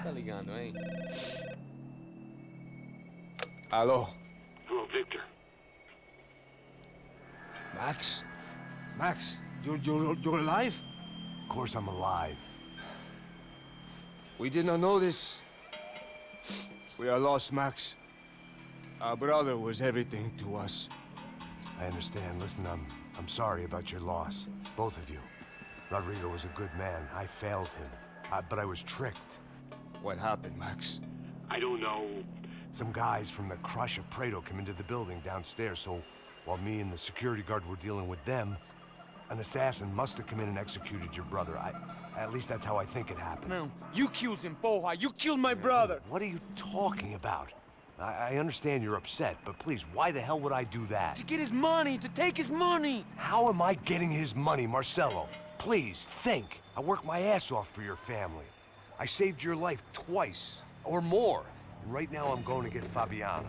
Tá ligando, hein? Alô? Hello, Victor. Max? Max, you're alive? Of course I'm alive. We did not know this. We are lost, Max. Our brother was everything to us. I understand. Listen, I'm sorry about your loss. Both of you. Rodrigo was a good man. I failed him. But I was tricked. What happened, Max? I don't know. Some guys from the Crush of Prado came into the building downstairs, so while me and the security guard were dealing with them, an assassin must have come in and executed your brother. At least that's how I think it happened. No, you killed him, porra. You killed my brother. What are you talking about? I understand you're upset, but please, why the hell would I do that? To get his money, to take his money. How am I getting his money, Marcelo? Please, think. I worked my ass off for your family. I saved your life twice, or more. And right now I'm going to get Fabiana.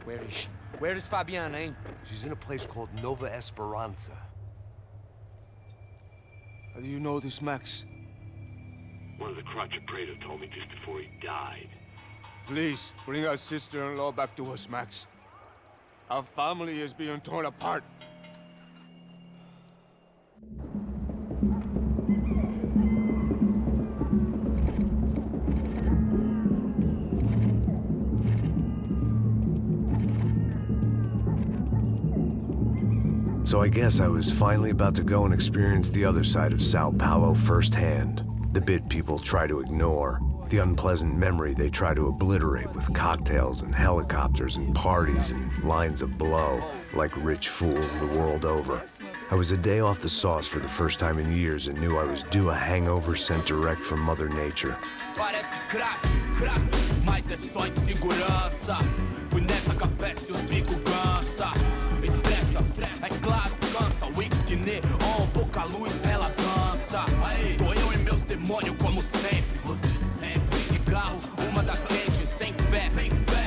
Where is she? Where is Fabiana, eh? She's in a place called Nova Esperanza. How do you know this, Max? One of the Crotch of Prado told me just before he died. Please, bring our sister-in-law back to us, Max. Our family is being torn apart. So I guess I was finally about to go and experience the other side of Sao Paulo firsthand. The bit people try to ignore. The unpleasant memory they try to obliterate with cocktails and helicopters and parties and lines of blow, like rich fools the world over. I was a day off the sauce for the first time in years and knew I was due a hangover sent direct from Mother Nature. Parece crack, mas é só insegurança. Fui nessa capece, os bico cansa. Estressa, é claro, cansa. Whisky neon, pouca luz, ela dança. Tô eu e meus demônios como sempre. Você sempre. Cigarro, uma da frente, sem fé.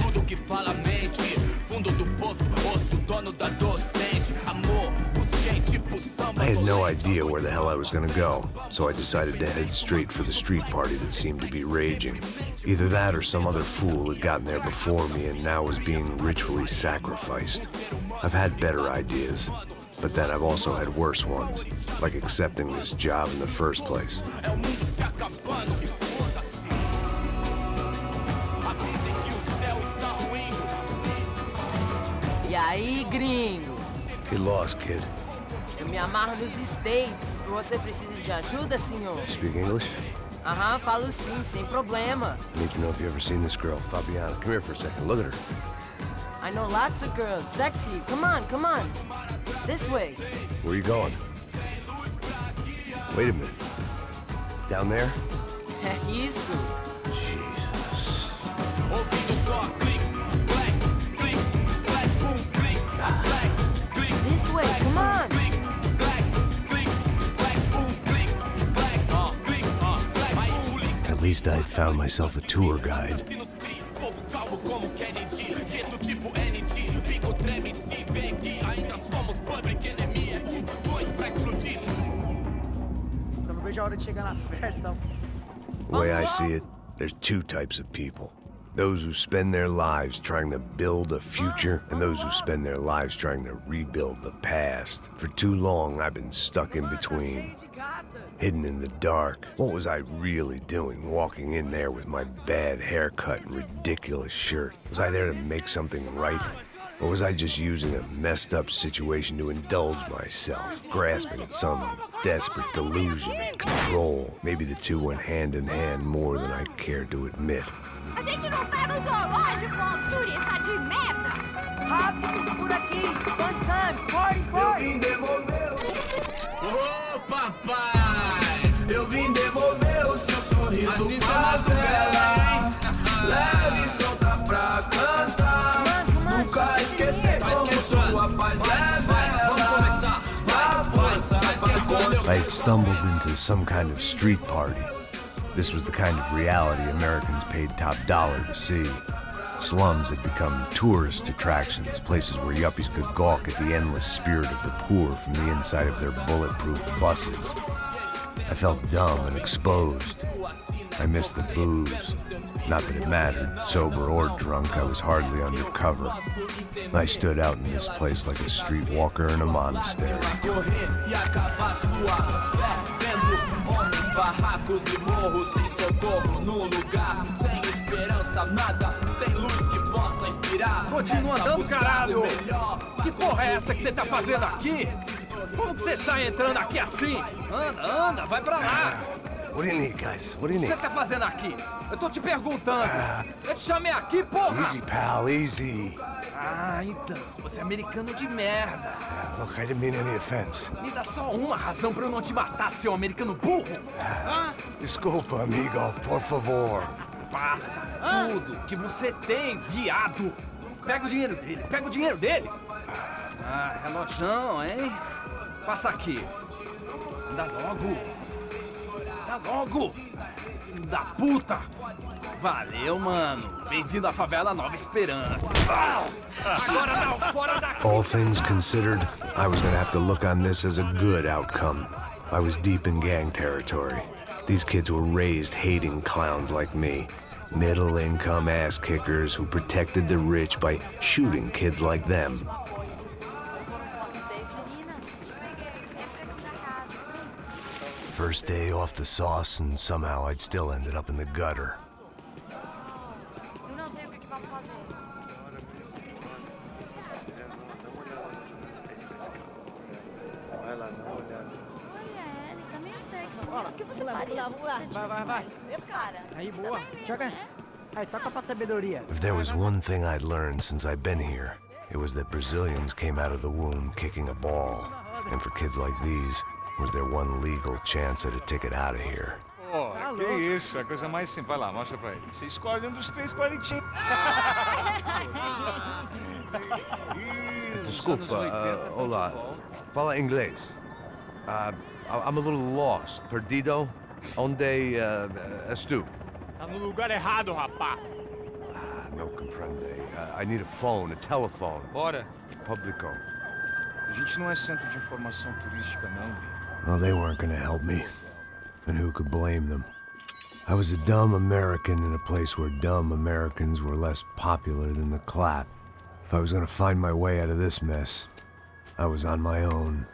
Tudo que fala mente. Fundo do poço, osso, dono da docente. Amor, busquei tipo samba. I had no idea where the hell I was gonna go, so I decided to head straight for the street party that seemed to be raging. Either that or some other fool had gotten there before me and now was being ritually sacrificed. I've had better ideas, but then I've also had worse ones, like accepting this job in the first place. E aí, gringo? Get lost, kid. Eu me amarro nos States. Você precisa de ajuda, senhor? Speak English? Aham, falo sim, sem problema. I need to know if you've ever seen this girl, Fabiana. Come here for a second. Look at her. I know lots of girls. Sexy. Come on, come on. This way. Where are you going? Wait a minute. Down there? Isso. Jesus. This way, come on. At least I'd found myself a tour guide. The way I see it, there's two types of people. Those who spend their lives trying to build a future, and those who spend their lives trying to rebuild the past. For too long, I've been stuck in between, hidden in the dark. What was I really doing, walking in there with my bad haircut and ridiculous shirt? Was I there to make something right? Or was I just using a messed up situation to indulge myself, grasping at some desperate delusion of control? Maybe the two went hand in hand more than I cared to admit. A gente não tá no zoológico, ó, turista de merda! Rápido, por aqui. Fun times, party, party. Ô, papai, eu vim devolver o seu sorriso assim pra ela. Leve e solta pra cantar. Nunca esquecer como sua paz é bela. Vá força, I had stumbled into some kind of street party. This was the kind of reality Americans paid top dollar to see. Slums had become tourist attractions, places where yuppies could gawk at the endless spirit of the poor from the inside of their bulletproof buses. I felt dumb and exposed. I missed the booze. Not that it mattered. Sober or drunk, I was hardly undercover. I stood out in this place like a streetwalker in a monastery. Barracos e morros sem socorro no lugar, sem esperança, nada, sem luz que possa inspirar. Continua andando, caralho! Que porra é essa que você tá fazendo aqui? Como que você sai entrando aqui assim? Anda, vai pra lá! What do you need, guys? What do you O que need? você tá fazendo aqui? Eu tô te perguntando. Eu te chamei aqui, porra! Easy, pal, easy. Ah, então, você é americano de merda. Look, I didn't mean any offense. Me dá só uma razão pra eu não te matar, seu americano burro. Desculpa, amigo, por favor. Passa tudo que você tem, viado. Pega o dinheiro dele, Ah, relojão, hein? Passa aqui. Anda logo. Filho da puta. Valeu, mano. Bem-vindo à favela Nova Esperança. Agora não, fora daqui. All things considered, I was gonna have to look on this as a good outcome. I was deep in gang territory. These kids were raised hating clowns like me. Middle-income ass-kickers who protected the rich by shooting kids like them. First day off the sauce, and somehow I'd still ended up in the gutter. Eu não sei o que vamos fazer. Vai lá, dá uma olhada. Olha, ele tá meio sexy. O que você faria se você tivesse vai. Meu cara. Aí, boa. Joga. Aí, toca pra sabedoria. If there was one thing I'd learned since I've been here, it was that Brazilians came out of the womb kicking a ball. And for kids like these, was their one legal chance at a ticket out of here. Pô, que isso, é a coisa mais simples. Vai lá, mostra pra ele. Você escolhe um dos 3 palitinhos. Desculpa, olá. Fala inglês. I'm a little lost. Perdido? Onde estou? Tá no lugar errado, rapá. No comprende. I need a phone, a telephone. Bora. Publico. A gente não é centro de informação turística, não. Well, they weren't gonna help me. And who could blame them? I was a dumb American in a place where dumb Americans were less popular than the clap. If I was gonna find my way out of this mess, I was on my own.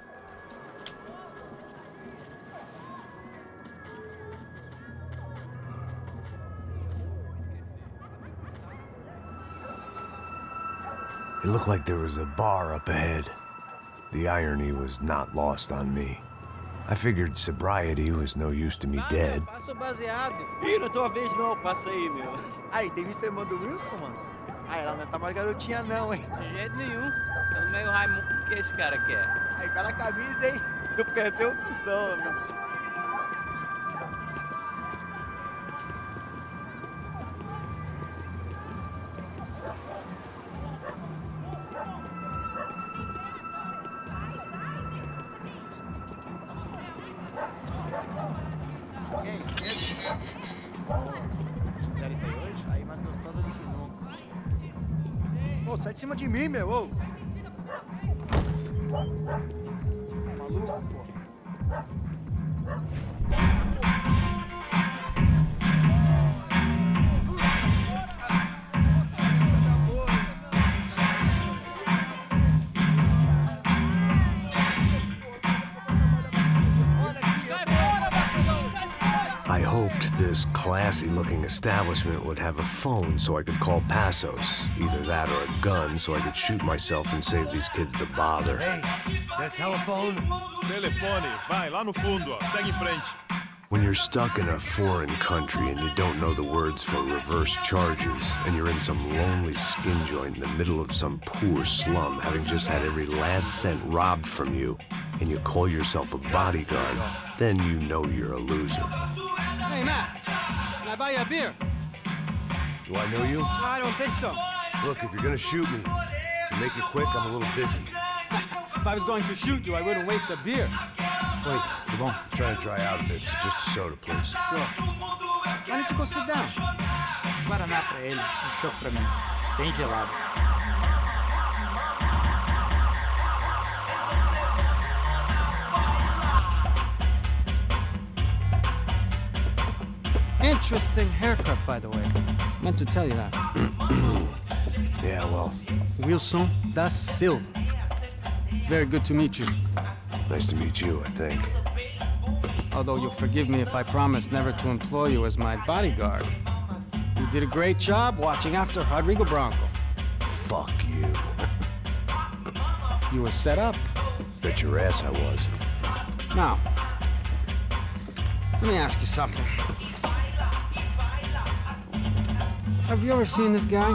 It looked like there was a bar up ahead. The irony was not lost on me. I figured sobriety was no use to me dead. Passo baseado. Ih, não é tua vez não, passa aí, meu. Aí, tem visto a irmã do Wilson, mano? Aí, ela não tá mais garotinha não, hein? De jeito nenhum. Pelo meio Raimundo, o que esse cara quer? Aí, pela camisa, hein? Tu perdeu o cuzão, meu. Aí, mais gostosa do que nunca. Ô, sai de cima de mim, meu, ô! Maluco, pô. I hoped this classy-looking establishment would have a phone so I could call Passos. Either that or a gun so I could shoot myself and save these kids the bother. Hey, that telephone? Telefone, vai lá no fundo, ó. Segue em frente. When you're stuck in a foreign country and you don't know the words for reverse charges, and you're in some lonely skin joint in the middle of some poor slum, having just had every last cent robbed from you, and you call yourself a bodyguard, then you know you're a loser. Hey, Matt, can I buy you a beer? Do I know you? I don't think so. Look, if you're gonna shoot me, make it quick, I'm a little busy. If I was going to shoot you, I wouldn't waste a beer. Wait, come on. I'm trying to dry out a bit, so just a soda, please. Sure. Why don't you go sit down? Guaraná pra ele, chopp pra mim. Bem gelado. Interesting haircut, by the way. Meant to tell you that. Yeah, well, Wilson da Silva. Very good to meet you. nice to meet you, I think. Although you'll forgive me if I promise never to employ you as my bodyguard. You did a great job watching after Rodrigo Branco. Fuck you. You were set up. Bet your ass I was. Now, let me ask you something. Have you ever seen this guy?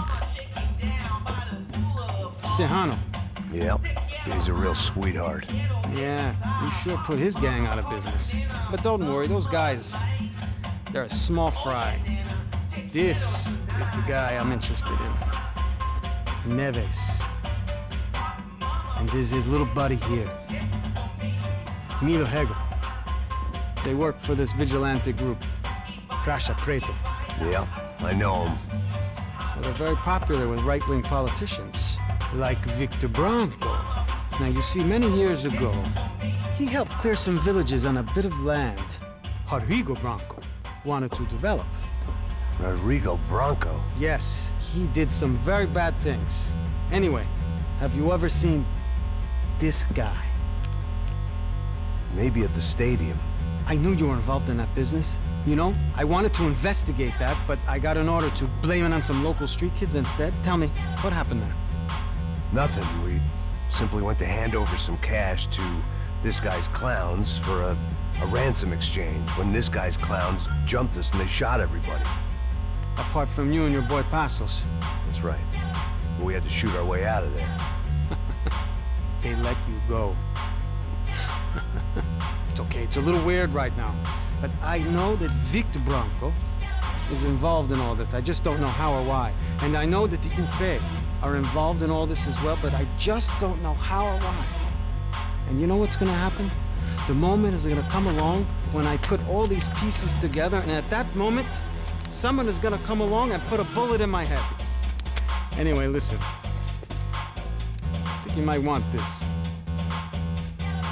Serrano. Yep, he's a real sweetheart. Yeah, you sure put his gang out of business. But don't worry, those guys, they're a small fry. This is the guy I'm interested in. Neves. And this is his little buddy here. Milo Hegel. They work for this vigilante group, Crasha Preto. Yeah, I know him. Well, they're very popular with right-wing politicians, like Victor Branco. Now, you see, many years ago, he helped clear some villages on a bit of land Rodrigo Branco wanted to develop. Rodrigo Branco? Yes, he did some very bad things. Anyway, have you ever seen this guy? Maybe at the stadium. I knew you were involved in that business. You know, I wanted to investigate that, but I got an order to blame it on some local street kids instead. Tell me, what happened there? Nothing. We simply went to hand over some cash to this guy's clowns for a ransom exchange when this guy's clowns jumped us and they shot everybody. Apart from you and your boy Passos. That's right. But we had to shoot our way out of there. They let you go. It's okay, it's a little weird right now. But I know that Victor Branco is involved in all this. I just don't know how or why. And I know that the UFE are involved in all this as well, but I just don't know how or why. And you know what's gonna happen? The moment is gonna come along when I put all these pieces together, and at that moment, someone is gonna come along and put a bullet in my head. Anyway, listen. I think you might want this.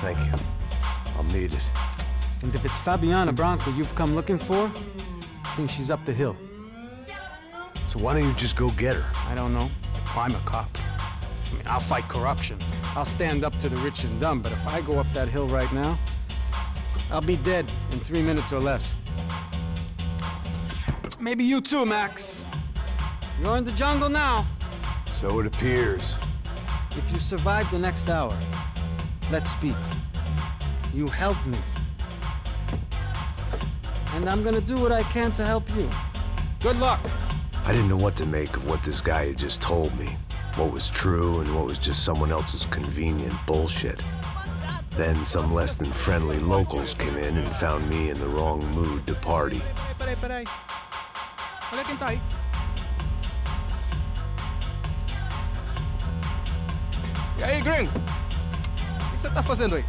Thank you. I'll need it. And if it's Fabiana Branco you've come looking for, I think she's up the hill. So why don't you just go get her? I don't know. I'm a cop. I mean, I'll fight corruption. I'll stand up to the rich and dumb, but if I go up that hill right now, I'll be dead in 3 minutes or less. Maybe you too, Max. You're in the jungle now. So it appears. If you survive the next hour, let's speak. You helped me. And I'm gonna do what I can to help you. Good luck. I didn't know what to make of what this guy had just told me. What was true and what was just someone else's convenient bullshit. Then some less than friendly locals came in and found me in the wrong mood to party. Peraí. Olha quem tá aí. E aí, gringo? O que você tá fazendo aí?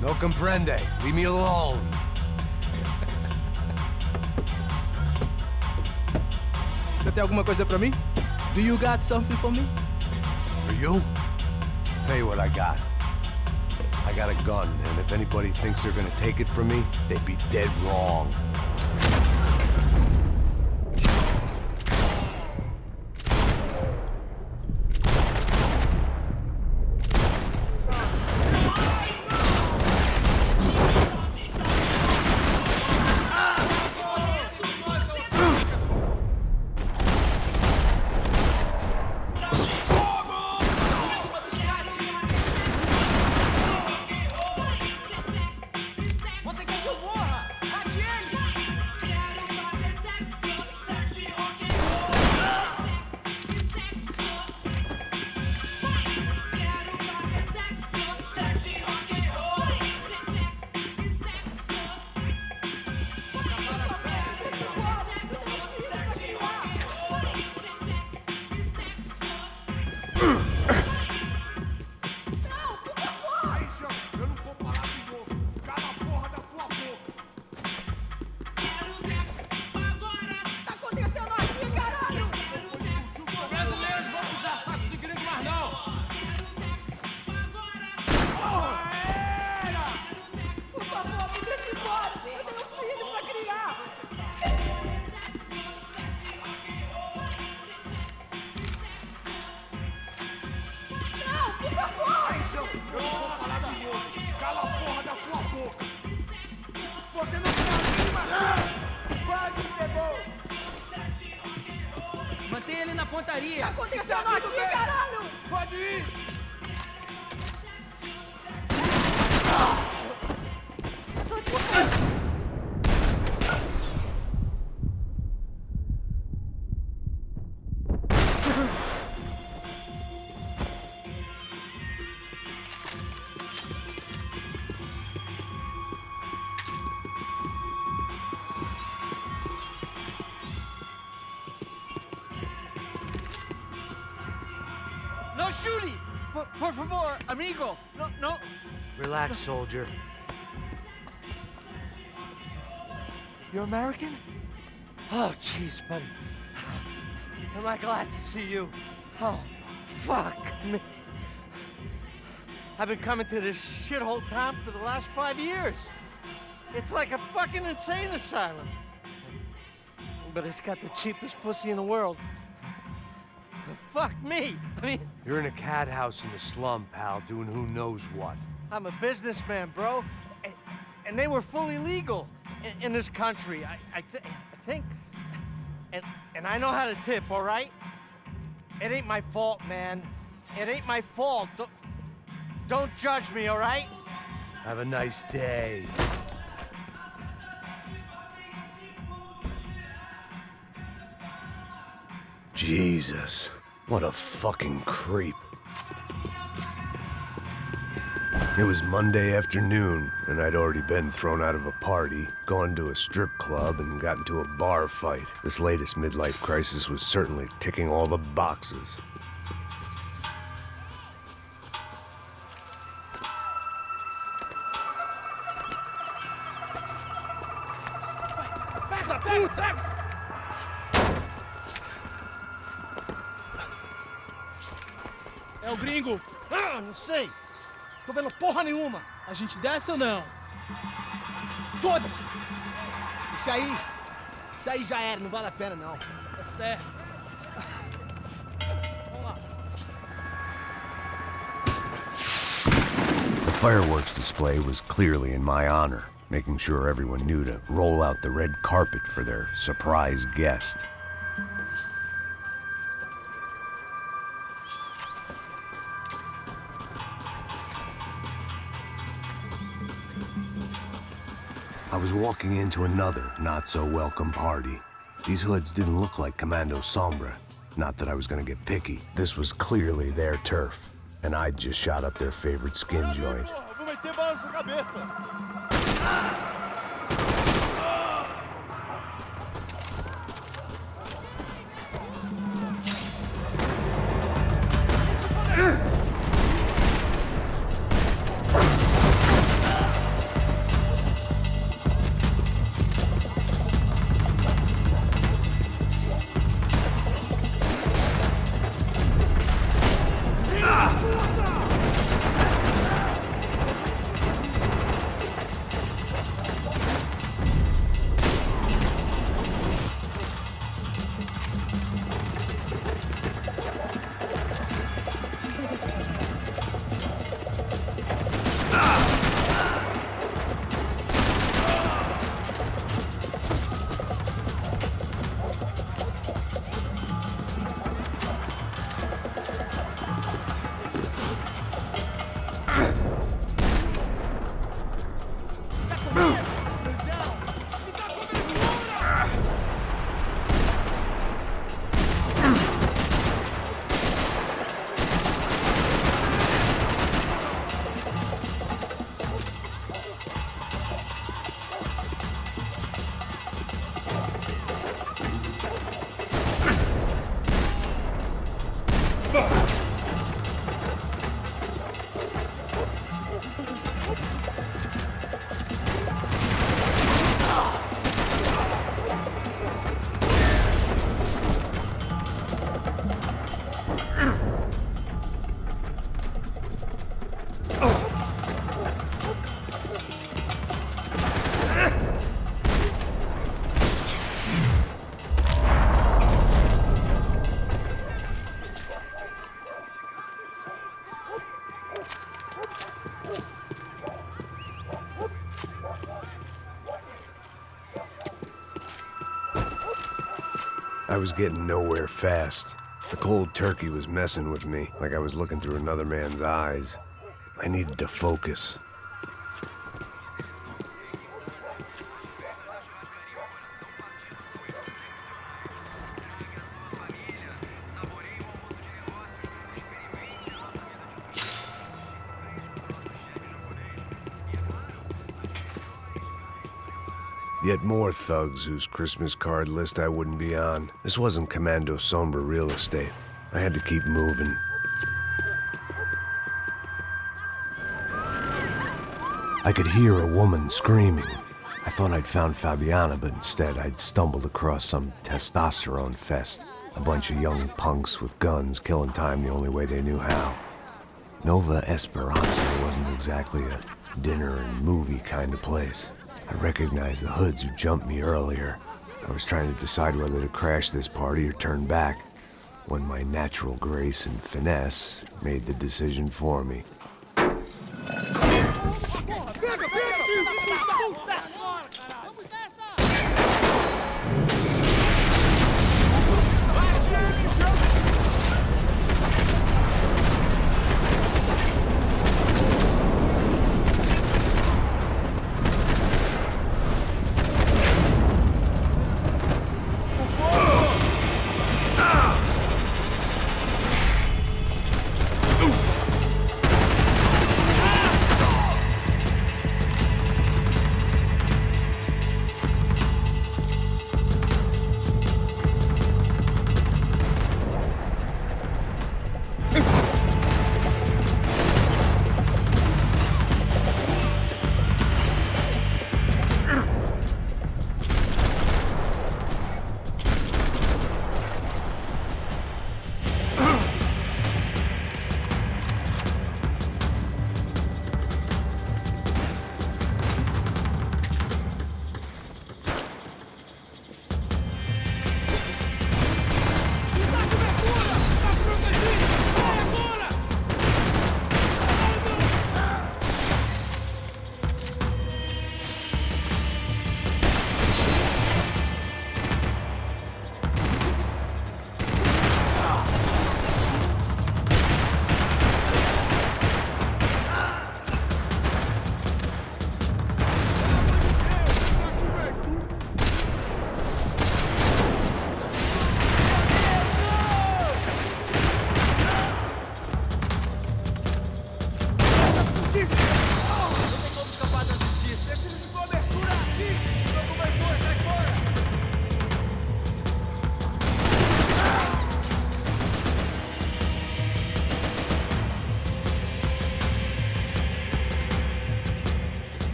No comprende. Leave me alone. Você tem alguma coisa pra mim? Do you got something for me? For you? Tell you what I got. I got a gun, and if anybody thinks they're gonna take it from me, they'd be dead wrong. putaria! Tá acontecendo aqui, caralho? Pode ir! No shooting! Por favor, amigo! No. Relax, soldier. You're American? Oh, jeez, buddy. Am I glad to see you? Oh, fuck me. I've been coming to this shithole town for the last 5 years. It's like a fucking insane asylum. But it's got the cheapest pussy in the world. Fuck me. I mean, You're in a cat house in the slum, pal, doing who knows what. I'm a businessman, bro. And they were fully legal in this country. I think. And I know how to tip, all right? It ain't my fault, man. It ain't my fault. Don't judge me, all right? Have a nice day. Jesus, what a fucking creep. It was Monday afternoon, and I'd already been thrown out of a party, gone to a strip club, and got into a bar fight. This latest midlife crisis was certainly ticking all the boxes. É o gringo. Ah, não sei. Tô vendo porra nenhuma. A gente desce ou não? Foda-se. Isso aí já era, não vale a pena, não. Tá certo. Vamos lá. The fireworks display was clearly in my honor, making sure everyone knew to roll out the red carpet for their surprise guest. I was walking into another not-so-welcome party. These hoods didn't look like Commando Sombra. Not that I was gonna get picky. This was clearly their turf, and I'd just shot up their favorite skin joint. Vou meter bala na sua cabeça. I was getting nowhere fast. The cold turkey was messing with me, like I was looking through another man's eyes. I needed to focus. Yet more thugs whose Christmas card list I wouldn't be on. This wasn't Commando Sombra real estate. I had to keep moving. I could hear a woman screaming. I thought I'd found Fabiana, but instead I'd stumbled across some testosterone fest. A bunch of young punks with guns killing time the only way they knew how. Nova Esperanza wasn't exactly a dinner and movie kind of place. I recognized the hoods who jumped me earlier. I was trying to decide whether to crash this party or turn back, when my natural grace and finesse made the decision for me.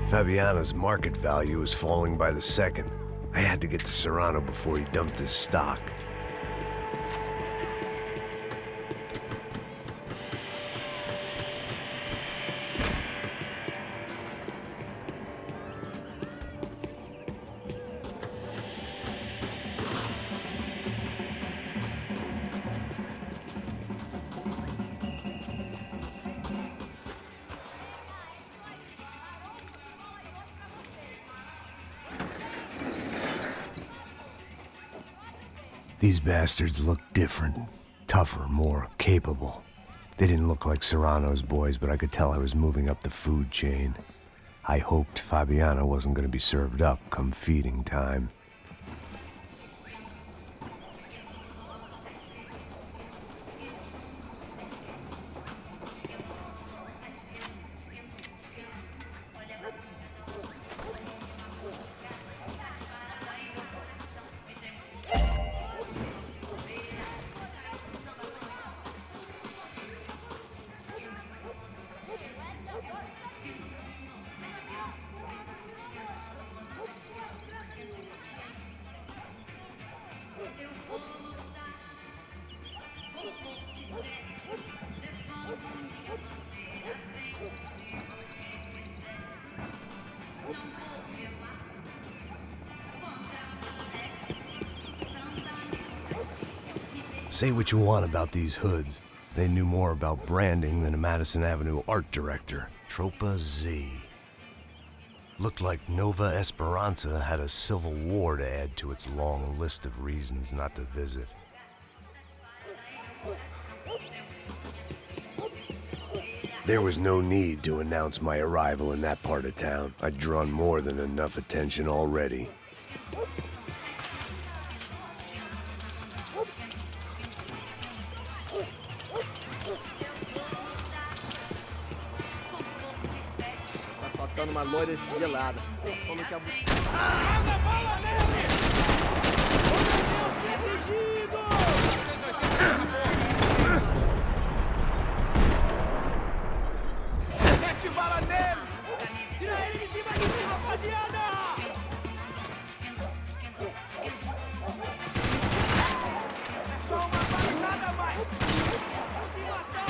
Fabiana's market value was falling by the second. I had to get to Serrano before he dumped his stock. These bastards looked different. Tougher, more capable. They didn't look like Serrano's boys, but I could tell I was moving up the food chain. I hoped Fabiana wasn't going to be served up come feeding time. Say what you want about these hoods. They knew more about branding than a Madison Avenue art director. Tropa Z. Looked like Nova Esperanza had a civil war to add to its long list of reasons not to visit. There was no need to announce my arrival in that part of town. I'd drawn more than enough attention already. Faltando uma loira gelada. Como que a música... Manda a bala nele! Oh, meu Deus, que é dirigido! Mete bala nele! Tira ele de cima de mim, rapaziada! É só uma bala, nada mais! Vamos se matar!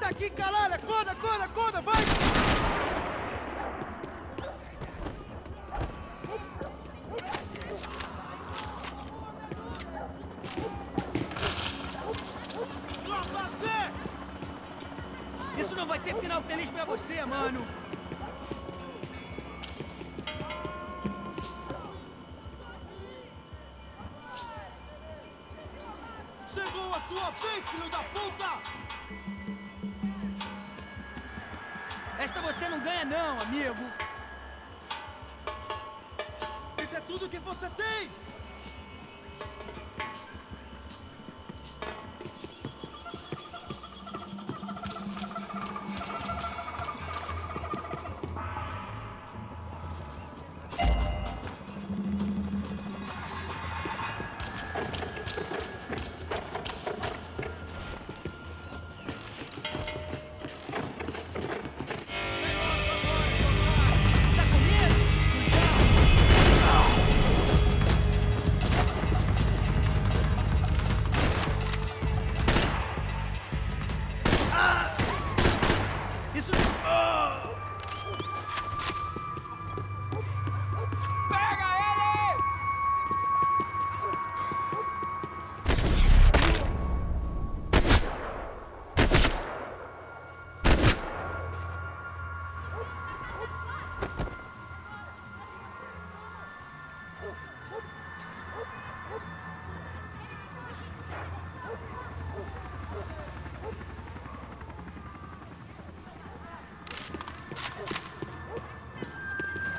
Aqui, caralho! Acorda, acorda, acorda! Vai! Tropa C! Isso não vai ter final feliz pra você, mano! Chegou a sua vez, filho da puta! Esta você não ganha não, amigo! Isso é tudo que você tem!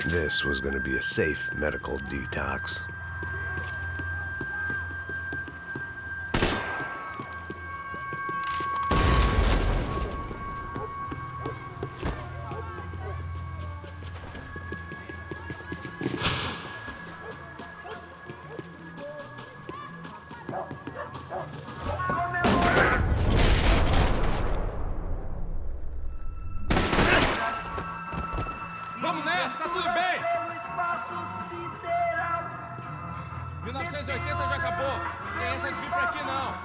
This was going to be a safe medical detox. Vamos nessa, tá tudo bem! 1980 já acabou. Não tem essa de vir pra aqui, não.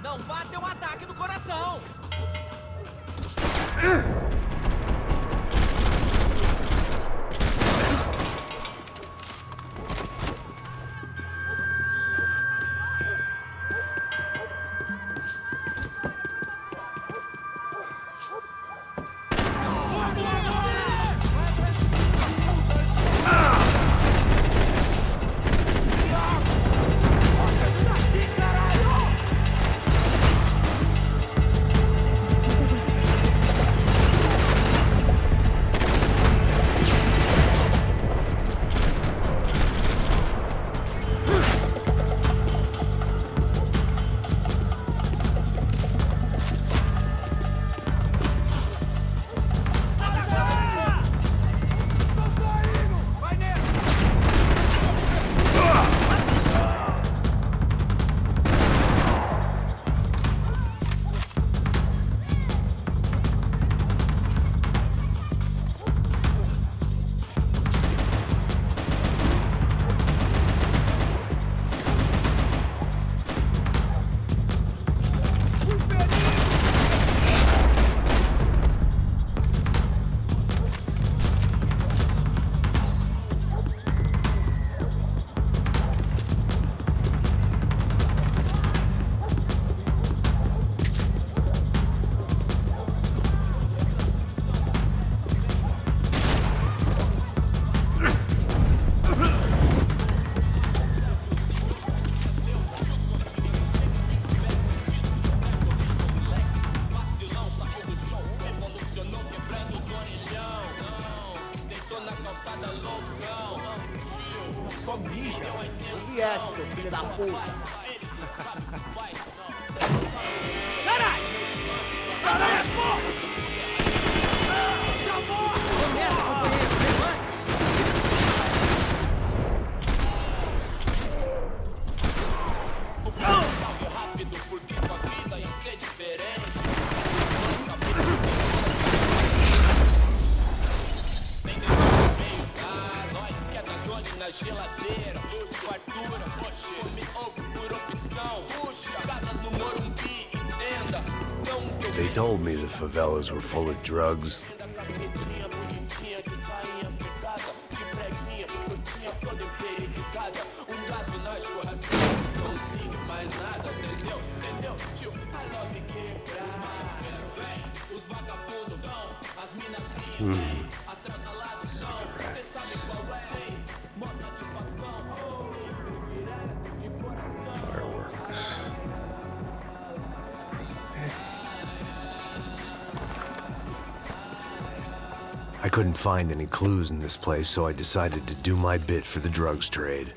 Não vá ter um ataque no coração! Só mija. Viesse, seu filho da puta. Caralho! Caralho, porra! Começa, companheiro. Levanta! Rápido, porque tua vida ia ser diferente. Sem meio, tá? Nós que é da Johnny na geladeira. Luxo, Artura, come ovo por opção. Puxa, gadas no Morumbi, entenda. They told me the favelas were full of drugs. I couldn't find any clues in this place, so I decided to do my bit for the drugs trade.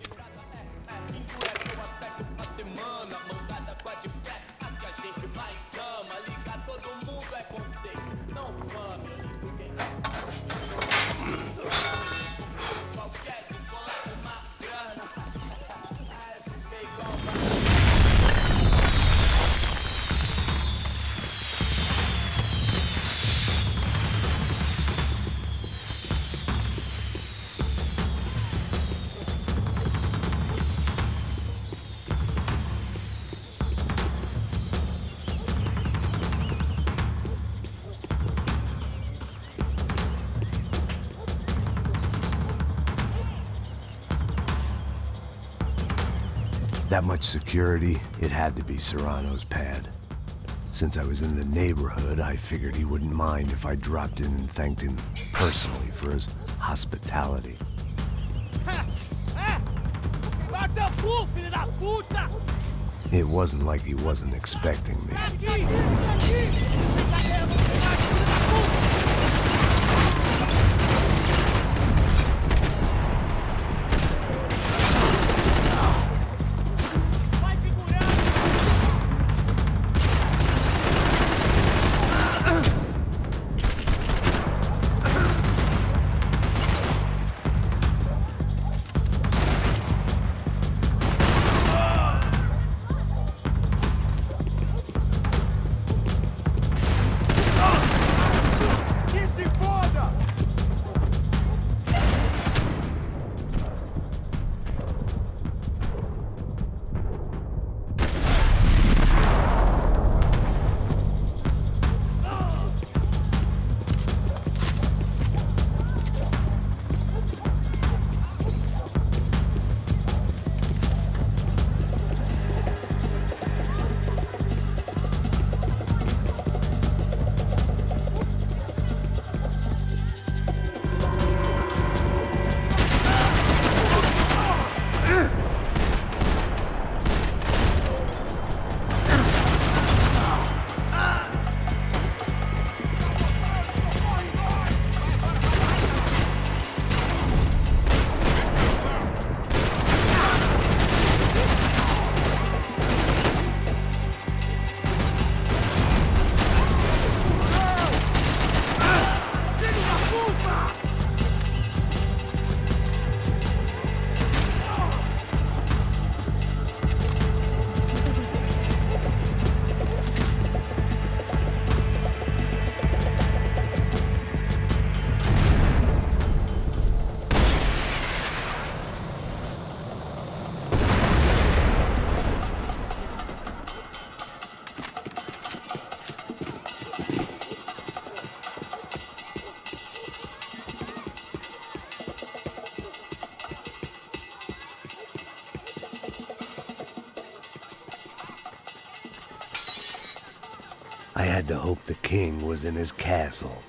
That much security, it had to be Serrano's pad. Since I was in the neighborhood, I figured he wouldn't mind if I dropped in and thanked him personally for his hospitality. It wasn't like he wasn't expecting me. I had to hope the king was in his castle.